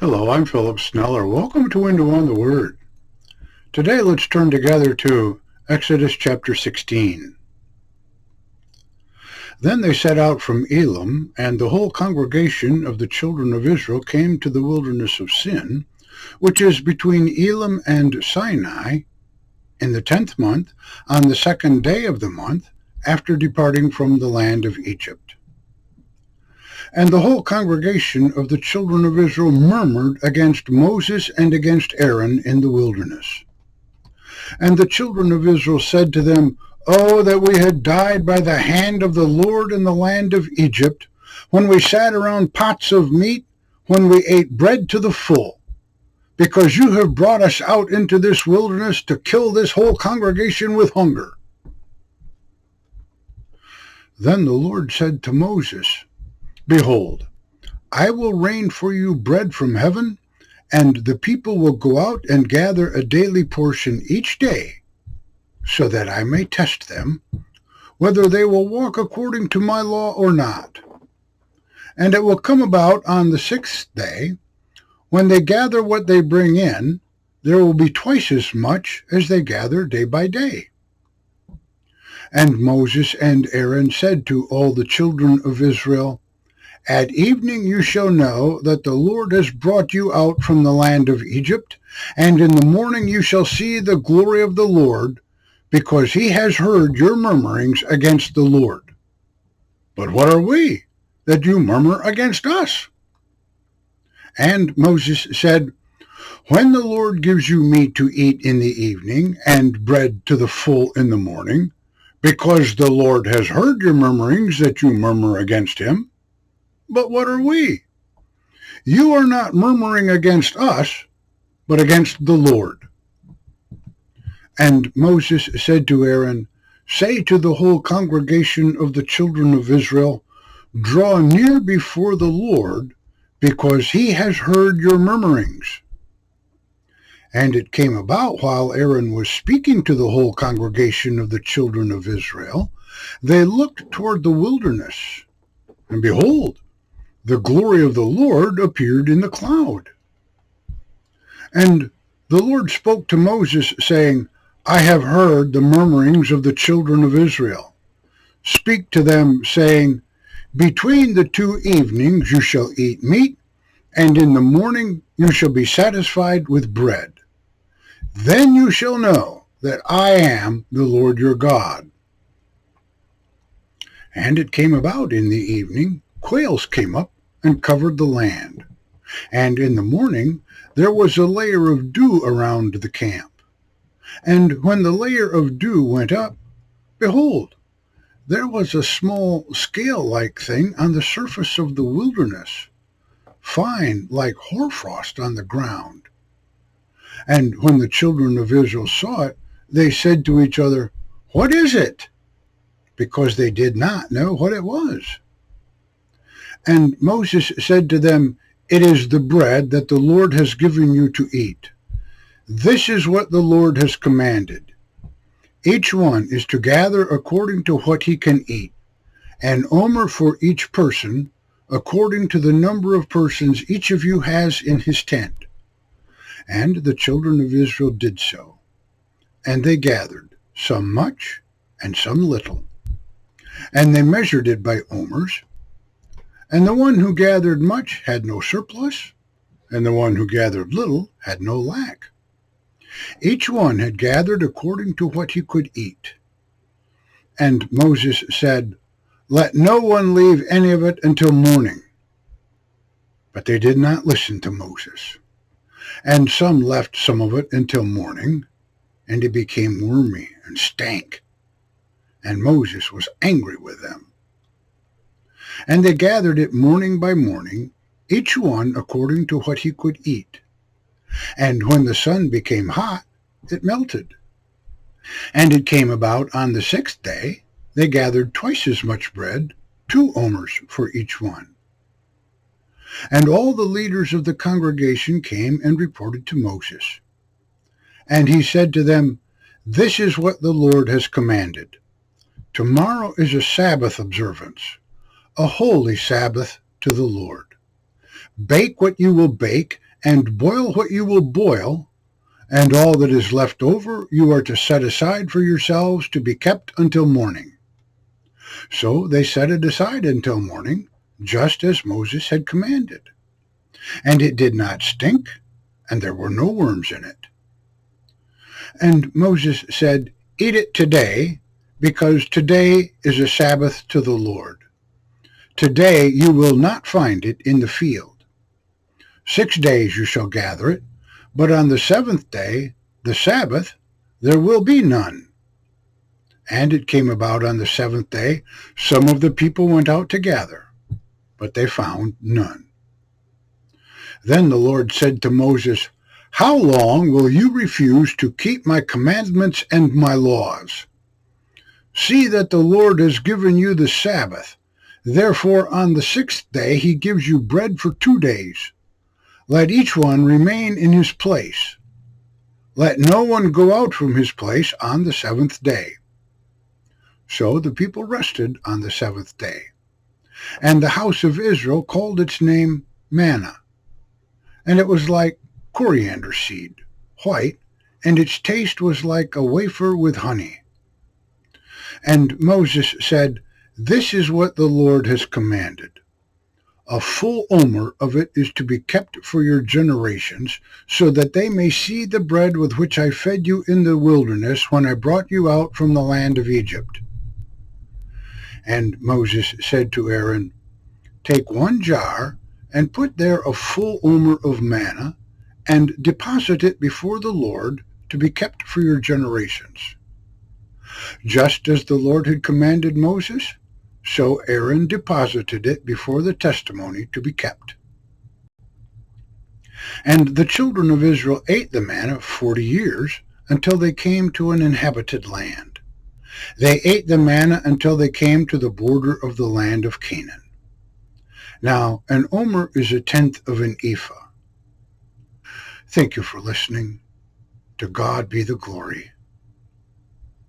Hello, I'm Philip Sneller. Welcome to Into on the Word. Today let's turn together to Exodus chapter 16. Then they set out from Elim, and the whole congregation of the children of Israel came to the wilderness of Sin, which is between Elim and Sinai, in the 10th month, on the 2nd day of the month, after departing from the land of Egypt. And the whole congregation of the children of Israel murmured against Moses and against Aaron in the wilderness. And the children of Israel said to them, Oh, that we had died by the hand of the Lord in the land of Egypt, when we sat around pots of meat, when we ate bread to the full. Because you have brought us out into this wilderness to kill this whole congregation with hunger. Then the Lord said to Moses, Behold, I will rain for you bread from heaven, and the people will go out and gather a daily portion each day, so that I may test them, whether they will walk according to my law or not. And it will come about on the 6th day, when they gather what they bring in, there will be twice as much as they gather day by day. And Moses and Aaron said to all the children of Israel, At evening you shall know that the Lord has brought you out from the land of Egypt, and in the morning you shall see the glory of the Lord, because he has heard your murmurings against the Lord. But what are we, that you murmur against us? And Moses said, When the Lord gives you meat to eat in the evening, and bread to the full in the morning, because the Lord has heard your murmurings that you murmur against him, but what are we? You are not murmuring against us, but against the Lord. And Moses said to Aaron, Say to the whole congregation of the children of Israel, Draw near before the Lord, because he has heard your murmurings. And it came about, while Aaron was speaking to the whole congregation of the children of Israel, they looked toward the wilderness, and behold, the glory of the Lord appeared in the cloud. And the Lord spoke to Moses, saying, I have heard the murmurings of the children of Israel. Speak to them, saying, Between the 2 evenings you shall eat meat, and in the morning you shall be satisfied with bread. Then you shall know that I am the Lord your God. And it came about in the evening, quails came up and covered the land. And in the morning there was a layer of dew around the camp. And when the layer of dew went up, behold, there was a small scale-like thing on the surface of the wilderness, fine like hoarfrost on the ground. And when the children of Israel saw it, they said to each other, What is it? Because they did not know what it was. And Moses said to them, It is the bread that the Lord has given you to eat. This is what the Lord has commanded. Each one is to gather according to what he can eat, an omer for each person, according to the number of persons each of you has in his tent. And the children of Israel did so. And they gathered, some much and some little. And they measured it by omers. And the one who gathered much had no surplus, and the one who gathered little had no lack. Each one had gathered according to what he could eat. And Moses said, Let no one leave any of it until morning. But they did not listen to Moses. And some left some of it until morning, and it became wormy and stank. And Moses was angry with them. And they gathered it morning by morning, each one according to what he could eat. And when the sun became hot, it melted. And it came about on the 6th day, they gathered twice as much bread, 2 omers for each one. And all the leaders of the congregation came and reported to Moses. And he said to them, This is what the Lord has commanded. Tomorrow is a Sabbath observance, a holy Sabbath to the Lord. Bake what you will bake, and boil what you will boil, and all that is left over you are to set aside for yourselves to be kept until morning. So they set it aside until morning, just as Moses had commanded. And it did not stink, and there were no worms in it. And Moses said, "Eat it today, because today is a Sabbath to the Lord. Today you will not find it in the field. 6 days you shall gather it, but on the seventh day, the Sabbath, there will be none." And it came about on the seventh day, some of the people went out to gather, but they found none. Then the Lord said to Moses, "How long will you refuse to keep my commandments and my laws? See that the Lord has given you the Sabbath. Therefore on the sixth day he gives you bread for 2 days. Let each one remain in his place. Let no one go out from his place on the seventh day." So the people rested on the seventh day. And the house of Israel called its name manna. And it was like coriander seed, white, and its taste was like a wafer with honey. And Moses said, "This is what the Lord has commanded. A full omer of it is to be kept for your generations, so that they may see the bread with which I fed you in the wilderness when I brought you out from the land of Egypt." And Moses said to Aaron, "Take 1 jar and put there a full omer of manna, and deposit it before the Lord to be kept for your generations." Just as the Lord had commanded Moses, so Aaron deposited it before the testimony to be kept. And the children of Israel ate the manna 40 years, until they came to an inhabited land. They ate the manna until they came to the border of the land of Canaan. Now, an omer is 1/10 of an ephah. Thank you for listening. To God be the glory.